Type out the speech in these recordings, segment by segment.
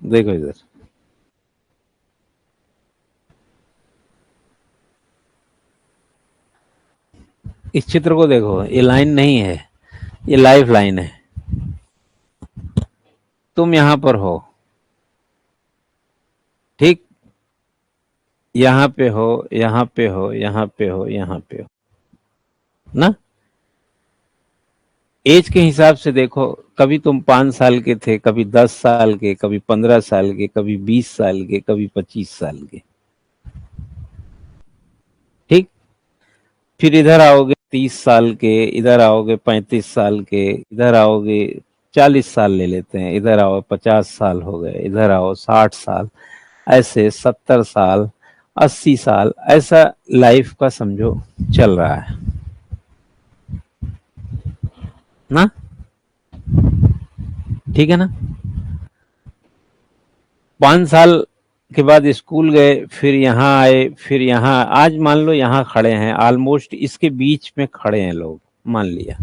देखो इधर, इस चित्र को देखो, ये लाइन नहीं है, ये लाइफ लाइन है। तुम यहां पर हो, ठीक, यहाँ पे हो, यहाँ पे हो, यहाँ पे हो, यहाँ पे हो ना। एज के हिसाब से देखो, कभी तुम 5 साल के थे, कभी 10 साल के, कभी 15 साल के, कभी 20 साल के, कभी 25 साल के, ठीक। फिर इधर आओगे 30 साल के, इधर आओगे 35 साल के, इधर आओगे 40 साल ले लेते हैं, इधर आओ 50 साल हो गए, इधर आओ 60 साल, ऐसे 70 साल, 80 साल, ऐसा लाइफ का समझो चल रहा है ना। ठीक है ना। 5 साल के बाद स्कूल गए, फिर यहाँ आए, फिर यहाँ, आज मान लो यहाँ खड़े हैं, ऑलमोस्ट इसके बीच में खड़े हैं लोग, मान लिया।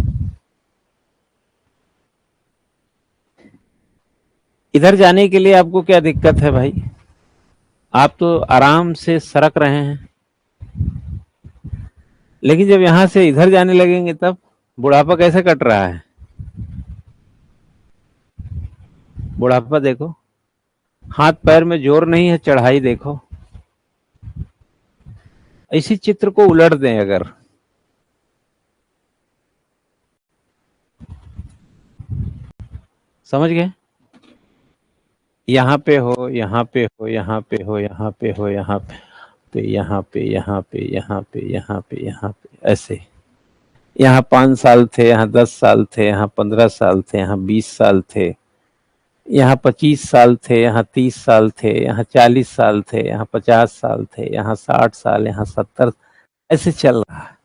इधर जाने के लिए आपको क्या दिक्कत है भाई? आप तो आराम से सरक रहे हैं। लेकिन जब यहां से इधर जाने लगेंगे तब बुढ़ापा कैसे कट रहा है? बुढ़ापा देखो, हाथ पैर में जोर नहीं है, चढ़ाई देखो। इसी चित्र को उलट दें अगर, समझ गए? यहाँ पे हो, यहाँ पे हो, यहाँ पे हो, यहाँ पे हो, यहाँ पे, यहाँ पे, यहाँ पे, यहाँ पे, यहाँ पे, यहाँ पे, ऐसे। यहाँ 5 साल थे, यहाँ 10 साल थे, यहाँ 15 साल थे, यहाँ 20 साल थे, यहाँ 25 साल थे, यहाँ 30 साल थे, यहाँ 40 साल थे, यहाँ 50 साल थे, यहाँ 60 साल, यहाँ 70, ऐसे चल रहा है।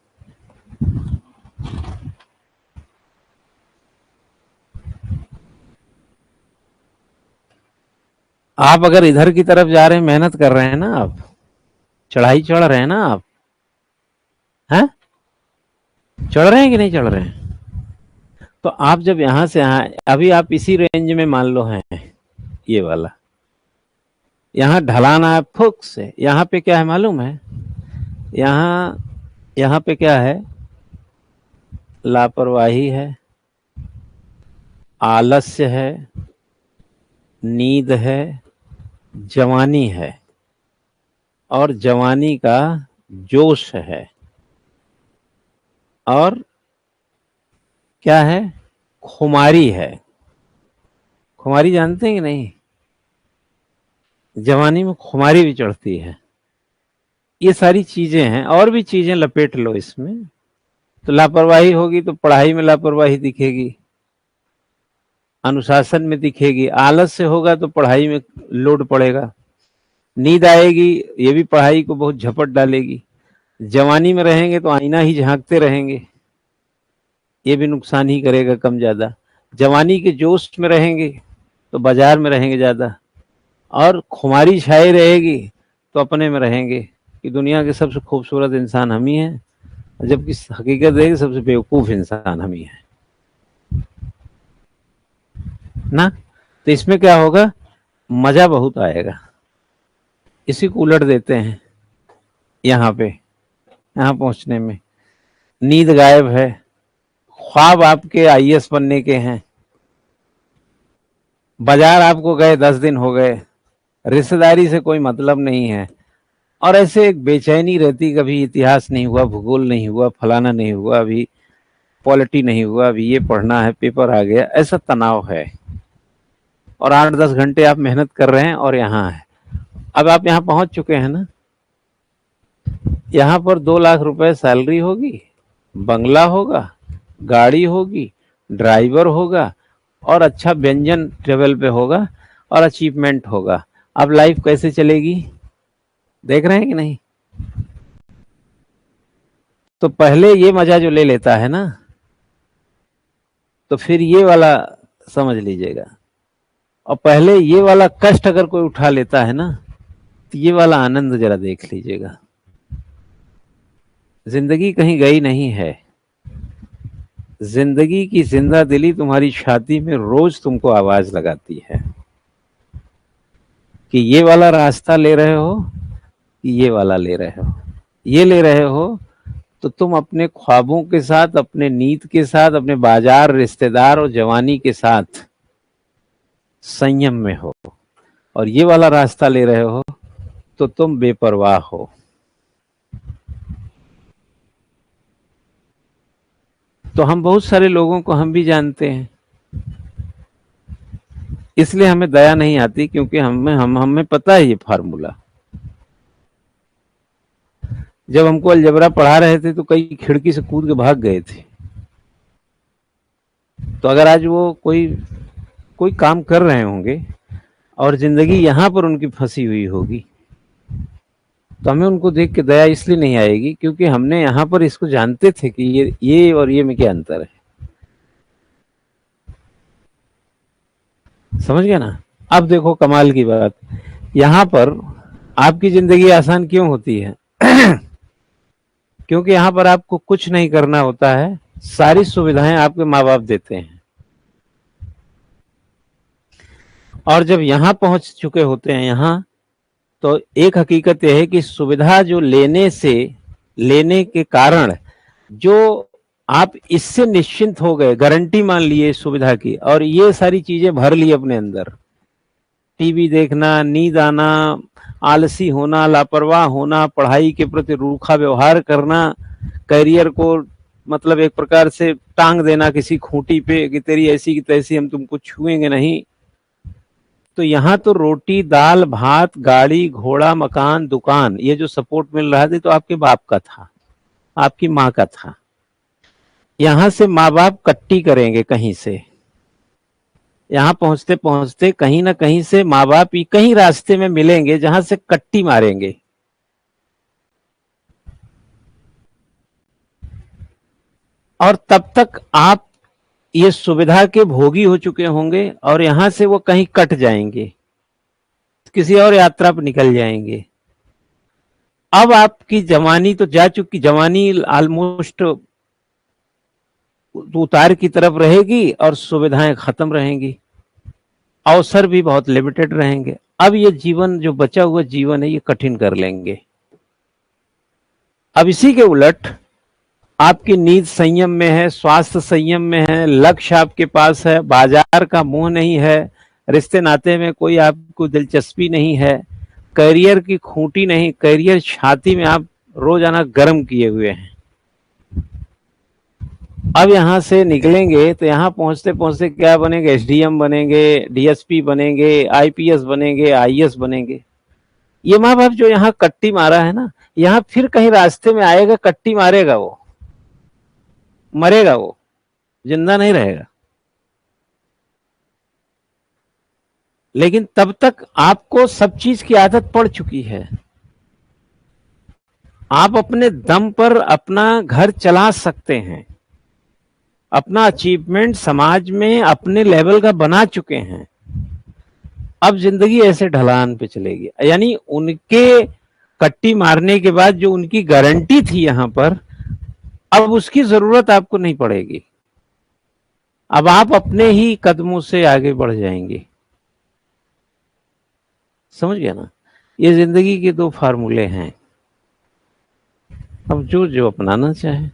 आप अगर इधर की तरफ जा रहे हैं, मेहनत कर रहे हैं ना, आप चढ़ाई चढ़ रहे हैं ना, आप हैं, चढ़ रहे हैं कि नहीं चढ़ रहे हैं? तो आप जब यहां से यहाँ, अभी आप इसी रेंज में मान लो हैं, ये वाला, यहाँ ढलान है फुक से, यहाँ पे क्या है मालूम है? यहाँ, यहाँ पे क्या है? लापरवाही है, आलस्य है, नींद है, जवानी है, और जवानी का जोश है, और क्या है? खुमारी है। खुमारी जानते हैं कि नहीं? जवानी में खुमारी भी चढ़ती है। ये सारी चीजें हैं, और भी चीजें लपेट लो इसमें। तो लापरवाही होगी तो पढ़ाई में लापरवाही दिखेगी, अनुशासन में दिखेगी, आलस्य होगा तो पढ़ाई में लोड पड़ेगा, नींद आएगी, ये भी पढ़ाई को बहुत झपट डालेगी। जवानी में रहेंगे तो आईना ही झांकते रहेंगे, ये भी नुकसान ही करेगा कम ज्यादा। जवानी के जोश में रहेंगे तो बाजार में रहेंगे ज्यादा, और खुमारी छाई रहेगी तो अपने में रहेंगे कि दुनिया के सबसे खूबसूरत इंसान हम ही हैं, जबकि हकीकत है कि सबसे बेवकूफ इंसान हम ही है ना। तो इसमें क्या होगा? मजा बहुत आएगा। इसी को उलट देते हैं यहाँ पे, यहाँ पहुंचने में। नींद गायब है, ख्वाब आपके आईएएस बनने के हैं, बाजार आपको गए 10 दिन हो गए, रिश्तेदारी से कोई मतलब नहीं है, और ऐसे एक बेचैनी रहती, कभी इतिहास नहीं हुआ, भूगोल नहीं हुआ, फलाना नहीं हुआ, अभी पॉलिटी नहीं हुआ, अभी ये पढ़ना है, पेपर आ गया, ऐसा तनाव है। और 8-10 घंटे आप मेहनत कर रहे हैं और यहाँ है। अब आप यहाँ पहुंच चुके हैं ना, यहाँ पर 2 लाख रुपए सैलरी होगी, बंगला होगा, गाड़ी होगी, ड्राइवर होगा, और अच्छा व्यंजन टेबल पे होगा, और अचीवमेंट होगा। अब लाइफ कैसे चलेगी, देख रहे हैं कि नहीं? तो पहले ये मजा जो ले लेता है ना, तो फिर ये वाला समझ लीजिएगा, और पहले ये वाला कष्ट अगर कोई उठा लेता है ना, तो ये वाला आनंद जरा देख लीजिएगा। जिंदगी कहीं गई नहीं है, जिंदगी की जिंदा दिली तुम्हारी छाती में रोज तुमको आवाज लगाती है। कि ये वाला रास्ता ले रहे हो कि ये वाला ले रहे हो। ये ले रहे हो तो तुम अपने ख्वाबों के साथ, अपने नीत के साथ, अपने बाजार, रिश्तेदार और जवानी के साथ संयम में हो, और ये वाला रास्ता ले रहे हो तो तुम बेपरवाह हो। तो हम बहुत सारे लोगों को हम भी जानते हैं, इसलिए हमें दया नहीं आती, क्योंकि हमें पता है ये फार्मूला। जब हमको अलजबरा पढ़ा रहे थे तो कई खिड़की से कूद के भाग गए थे। तो अगर आज वो कोई कोई काम कर रहे होंगे और जिंदगी यहाँ पर उनकी फंसी हुई होगी, तो हमें उनको देख के दया इसलिए नहीं आएगी क्योंकि हमने यहाँ पर इसको जानते थे कि ये और ये में क्या अंतर है। समझ गया ना? अब देखो कमाल की बात, यहाँ पर आपकी जिंदगी आसान क्यों होती है? क्योंकि यहाँ पर आपको कुछ नहीं करना होता है, सारी सुविधाएं आपके माँ बाप देते हैं। और जब यहाँ पहुंच चुके होते हैं यहाँ, तो एक हकीकत यह है कि सुविधा जो लेने के कारण जो आप इससे निश्चिंत हो गए, गारंटी मान लिए सुविधा की, और ये सारी चीजें भर ली अपने अंदर, टीवी देखना, नींद आना, आलसी होना, लापरवाह होना, पढ़ाई के प्रति रूखा व्यवहार करना, करियर को मतलब एक प्रकार से टांग देना किसी खूंटी पे कि तेरी ऐसी की तैसी, हम तुमको छुएंगे नहीं। तो यहाँ तो रोटी, दाल, भात, गाड़ी, घोड़ा, मकान, दुकान, ये जो सपोर्ट मिल रहा था तो आपके बाप का था, आपकी माँ का था। यहाँ से माँ बाप कट्टी करेंगे कहीं से, यहाँ पहुंचते पहुंचते कहीं ना कहीं से माँ बाप कहीं रास्ते में मिलेंगे जहां से कट्टी मारेंगे। और तब तक आप ये सुविधा के भोगी हो चुके होंगे और यहां से वो कहीं कट जाएंगे, किसी और यात्रा पर निकल जाएंगे। अब आपकी जवानी तो जा चुकी, जवानी ऑलमोस्ट उतार की तरफ रहेगी और सुविधाएं खत्म रहेंगी, अवसर भी बहुत लिमिटेड रहेंगे। अब ये जीवन जो बचा हुआ जीवन है ये कठिन कर लेंगे। अब इसी के उलट आपकी नींद संयम में है, स्वास्थ्य संयम में है, लक्ष्य आपके पास है, बाजार का मोह नहीं है, रिश्ते नाते में कोई आपको दिलचस्पी नहीं है, करियर की खूंटी नहीं, करियर छाती में आप रोजाना गर्म किए हुए हैं। अब यहां से निकलेंगे तो यहां पहुंचते पहुंचते क्या बनेंगे? एसडीएम बनेंगे, डीएसपी बनेंगे, आईपीएस बनेंगे, आईएएस बनेंगे। ये माँ बाप जो यहाँ कट्टी मारा है ना, यहाँ फिर कहीं रास्ते में आएगा, कट्टी मारेगा, वो मरेगा, वो जिंदा नहीं रहेगा। लेकिन तब तक आपको सब चीज की आदत पड़ चुकी है, आप अपने दम पर अपना घर चला सकते हैं, अपना अचीवमेंट समाज में अपने लेवल का बना चुके हैं। अब जिंदगी ऐसे ढलान पे चलेगी, यानी उनके कट्टी मारने के बाद जो उनकी गारंटी थी यहां पर, अब उसकी जरूरत आपको नहीं पड़ेगी। अब आप अपने ही कदमों से आगे बढ़ जाएंगे। समझ गया ना? ये जिंदगी के दो फार्मूले हैं, अब जो जो अपनाना चाहे।